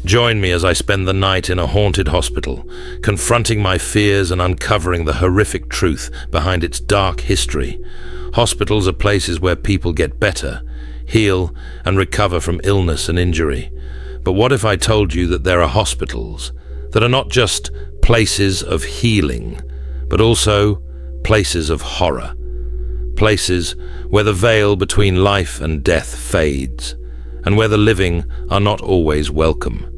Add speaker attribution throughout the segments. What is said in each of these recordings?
Speaker 1: Join me as I spend the night in a haunted hospital, confronting my fears and uncovering the horrific truth behind its dark history. Hospitals are places where people get better, heal, and recover from illness and injury. But what if I told you that there are hospitals that are not just places of healing, but also places of horror? Places where the veil between life and death fades, and where the living are not always welcome.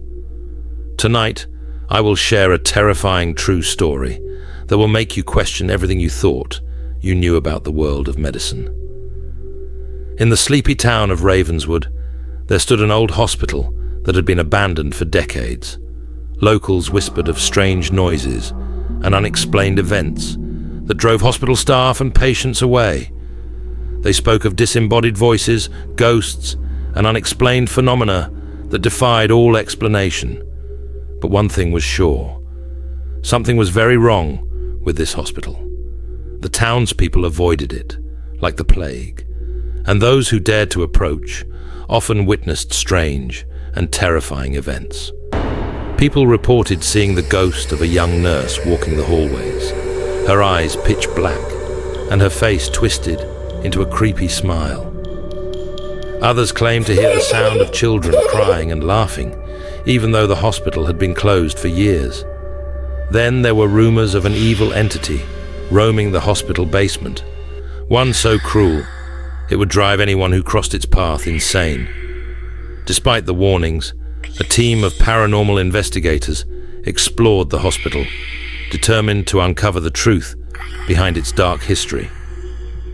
Speaker 1: Tonight, I will share a terrifying true story that will make you question everything you thought you knew about the world of medicine. In the sleepy town of Ravenswood, there stood an old hospital that had been abandoned for decades. Locals whispered of strange noises and unexplained events that drove hospital staff and patients away. They spoke of disembodied voices, ghosts, and unexplained phenomena that defied all explanation. But one thing was sure. Something was very wrong with this hospital. The townspeople avoided it, like the plague, and those who dared to approach often witnessed strange and terrifying events. People reported seeing the ghost of a young nurse walking the hallways, her eyes pitch black and her face twisted into a creepy smile. Others claimed to hear the sound of children crying and laughing, even though the hospital had been closed for years. Then there were rumors of an evil entity roaming the hospital basement, one so cruel it would drive anyone who crossed its path insane. Despite the warnings, a team of paranormal investigators explored the hospital, determined to uncover the truth behind its dark history.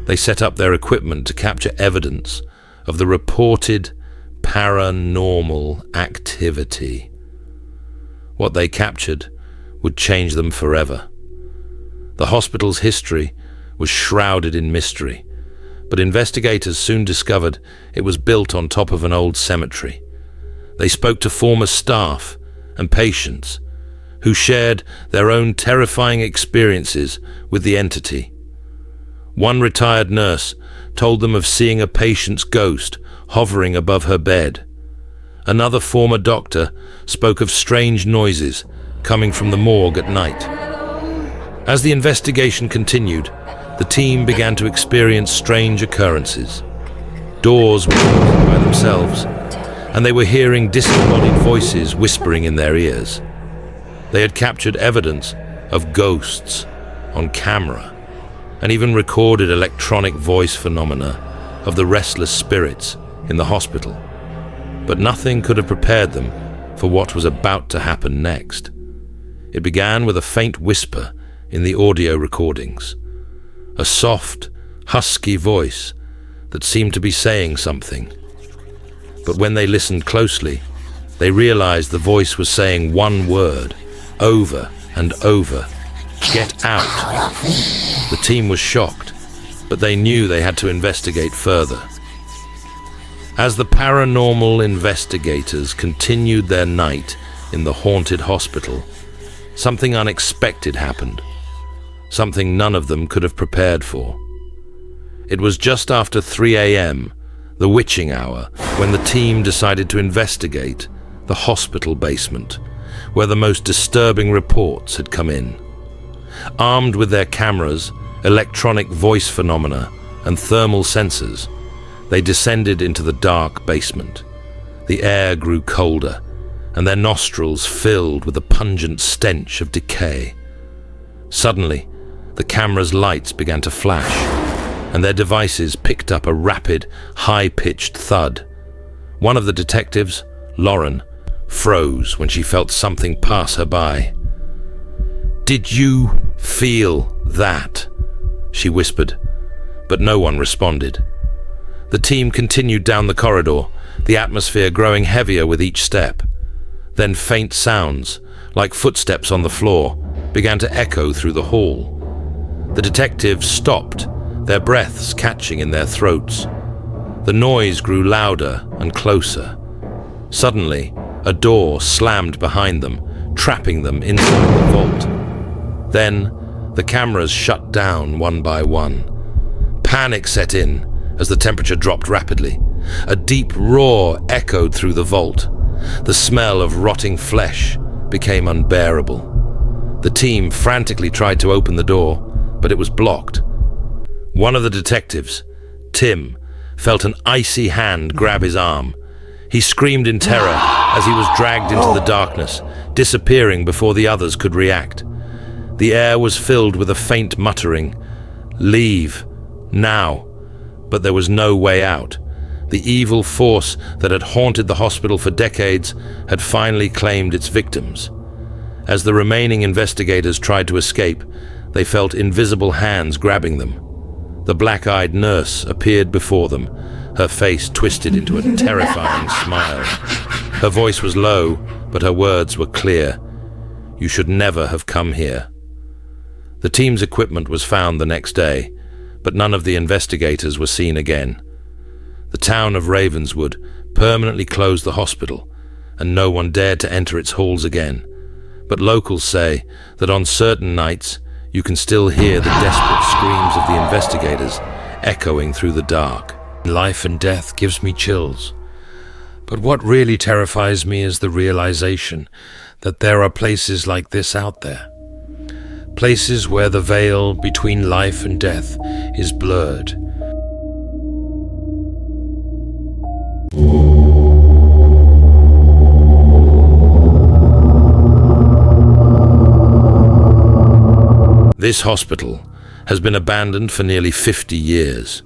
Speaker 1: They set up their equipment to capture evidence of the reported paranormal activity. What they captured would change them forever. The hospital's history was shrouded in mystery, but investigators soon discovered it was built on top of an old cemetery. They spoke to former staff and patients who shared their own terrifying experiences with the entity. One retired nurse told them of seeing a patient's ghost hovering above her bed. Another former doctor spoke of strange noises coming from the morgue at night. As the investigation continued, the team began to experience strange occurrences. Doors were opening by themselves, and they were hearing disembodied voices whispering in their ears. They had captured evidence of ghosts on camera, and even recorded electronic voice phenomena of the restless spirits in the hospital. But nothing could have prepared them for what was about to happen next. It began with a faint whisper in the audio recordings, a soft, husky voice that seemed to be saying something. But when they listened closely, they realized the voice was saying one word, over and over: "Get out." The team was shocked, but they knew they had to investigate further. As the paranormal investigators continued their night in the haunted hospital, something unexpected happened, something none of them could have prepared for. It was just after 3 a.m., the witching hour, when the team decided to investigate the hospital basement, where the most disturbing reports had come in. Armed with their cameras, electronic voice phenomena, and thermal sensors, they descended into the dark basement. The air grew colder, and their nostrils filled with a pungent stench of decay. Suddenly, the camera's lights began to flash, and their devices picked up a rapid, high-pitched thud. One of the detectives, Lauren, froze when she felt something pass her by. "Did you feel that?" she whispered, but no one responded. The team continued down the corridor, the atmosphere growing heavier with each step. Then faint sounds, like footsteps on the floor, began to echo through the hall. The detectives stopped, their breaths catching in their throats. The noise grew louder and closer. Suddenly, a door slammed behind them, trapping them inside the vault. Then, the cameras shut down one by one. Panic set in as the temperature dropped rapidly. A deep roar echoed through the vault, The smell of rotting flesh became unbearable. The team frantically tried to open the door, but it was blocked. One of the detectives, Tim, felt an icy hand grab his arm. He screamed in terror as he was dragged into the darkness, disappearing before the others could react. The air was filled with a faint muttering, "Leave, now." But there was no way out. The evil force that had haunted the hospital for decades had finally claimed its victims. As the remaining investigators tried to escape, they felt invisible hands grabbing them. The black-eyed nurse appeared before them, her face twisted into a terrifying smile. Her voice was low, but her words were clear. "You should never have come here." The team's equipment was found the next day, but none of the investigators were seen again. The town of Ravenswood permanently closed the hospital, and no one dared to enter its halls again. But locals say that on certain nights, you can still hear the desperate screams of the investigators echoing through the dark. Life and death gives me chills. But what really terrifies me is the realization that there are places like this out there. Places where the veil between life and death is blurred. This hospital has been abandoned for nearly 50 years.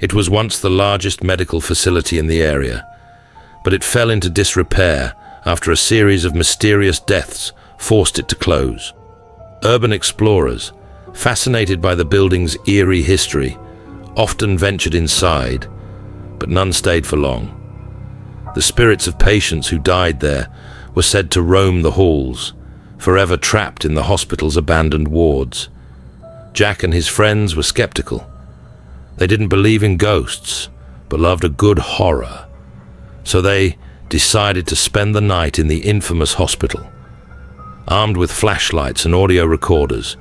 Speaker 1: It was once the largest medical facility in the area, but it fell into disrepair after a series of mysterious deaths forced it to close. Urban explorers, fascinated by the building's eerie history, often ventured inside, but none stayed for long. The spirits of patients who died there were said to roam the halls, forever trapped in the hospital's abandoned wards. Jack and his friends were skeptical. They didn't believe in ghosts, but loved a good horror. So they decided to spend the night in the infamous hospital. Armed with flashlights and audio recorders,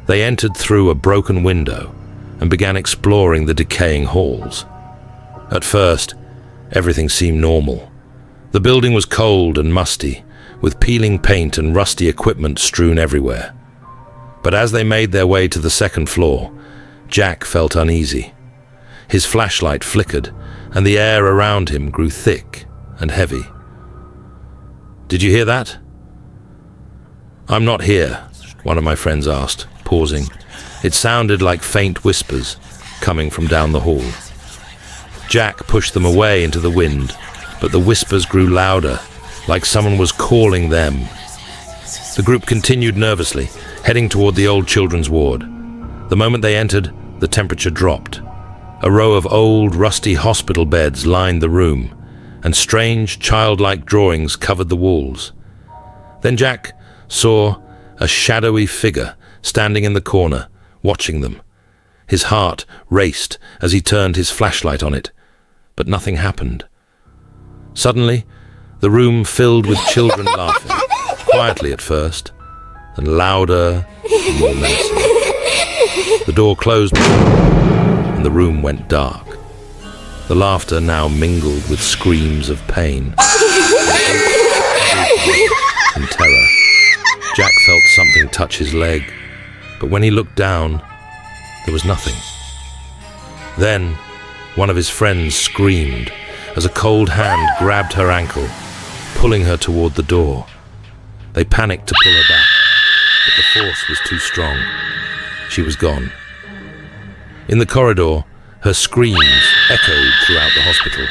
Speaker 1: they entered through a broken window and began exploring the decaying halls. At first, everything seemed normal. The building was cold and musty, with peeling paint and rusty equipment strewn everywhere. But as they made their way to the second floor, Jack felt uneasy. His flashlight flickered, and the air around him grew thick and heavy. "Did you hear that?" "I'm not here," one of my friends asked, pausing. It sounded like faint whispers coming from down the hall. Jack pushed them away into the wind, but the whispers grew louder, like someone was calling them. The group continued nervously, heading toward the old children's ward. The moment they entered, the temperature dropped. A row of old, rusty hospital beds lined the room, and strange, childlike drawings covered the walls. Then Jack saw a shadowy figure standing in the corner, watching them. His heart raced as he turned his flashlight on it, but nothing happened. Suddenly, the room filled with children laughing, quietly at first, then louder and more menacing. The door closed, and the room went dark. The laughter now mingled with screams of pain and terror. Jack felt something touch his leg, but when he looked down, there was nothing. Then, one of his friends screamed as a cold hand grabbed her ankle, pulling her toward the door. They panicked to pull her back, but the force was too strong. She was gone. In the corridor, her screams echoed throughout the hospital.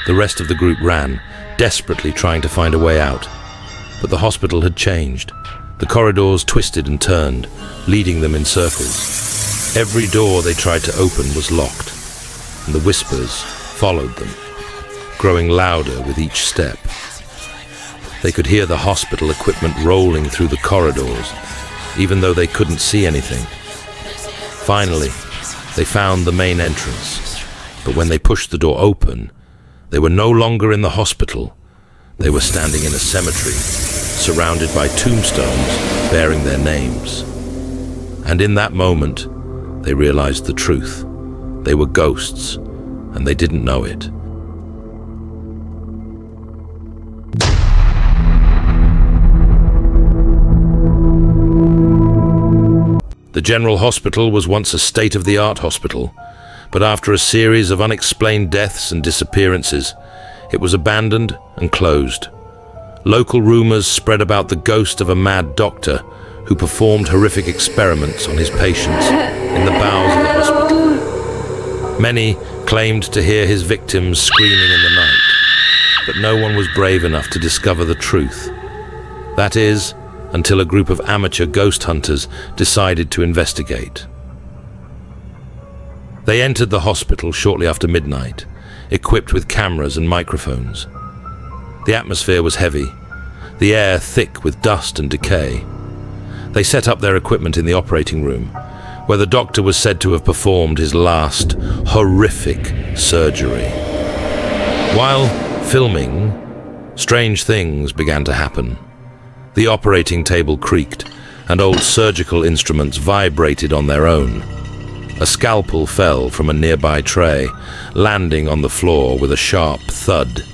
Speaker 1: The rest of the group ran, desperately trying to find a way out. But the hospital had changed. The corridors twisted and turned, leading them in circles. Every door they tried to open was locked, and the whispers followed them, growing louder with each step. They could hear the hospital equipment rolling through the corridors, even though they couldn't see anything. Finally, they found the main entrance, but when they pushed the door open, they were no longer in the hospital. They were standing in a cemetery, surrounded by tombstones bearing their names. And in that moment, they realized the truth. They were ghosts, and they didn't know it. The General Hospital was once a state-of-the-art hospital, but after a series of unexplained deaths and disappearances, it was abandoned and closed. Local rumors spread about the ghost of a mad doctor who performed horrific experiments on his patients in the bowels of the hospital. Many claimed to hear his victims screaming in the night, but no one was brave enough to discover the truth. That is, until a group of amateur ghost hunters decided to investigate. They entered the hospital shortly after midnight, equipped with cameras and microphones. The atmosphere was heavy, the air thick with dust and decay. They set up their equipment in the operating room, where the doctor was said to have performed his last horrific surgery. While filming, strange things began to happen. The operating table creaked, and old surgical instruments vibrated on their own. A scalpel fell from a nearby tray, landing on the floor with a sharp thud.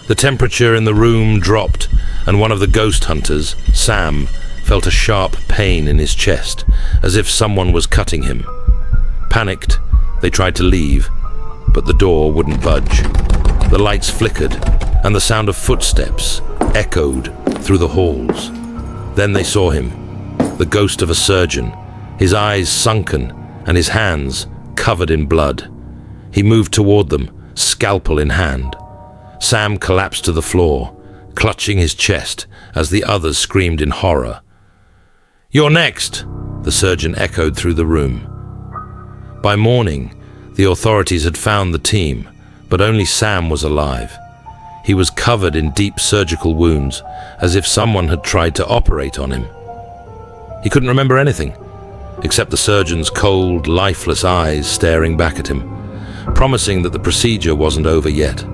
Speaker 1: The temperature in the room dropped, and one of the ghost hunters, Sam, felt a sharp pain in his chest, as if someone was cutting him. Panicked, they tried to leave, but the door wouldn't budge. The lights flickered, and the sound of footsteps echoed through the halls. Then they saw him, the ghost of a surgeon, his eyes sunken and his hands covered in blood. He moved toward them, scalpel in hand. Sam collapsed to the floor, clutching his chest as the others screamed in horror. "You're next," the surgeon echoed through the room. By morning, the authorities had found the team, but only Sam was alive. He was covered in deep surgical wounds, as if someone had tried to operate on him. He couldn't remember anything, except the surgeon's cold, lifeless eyes staring back at him, promising that the procedure wasn't over yet.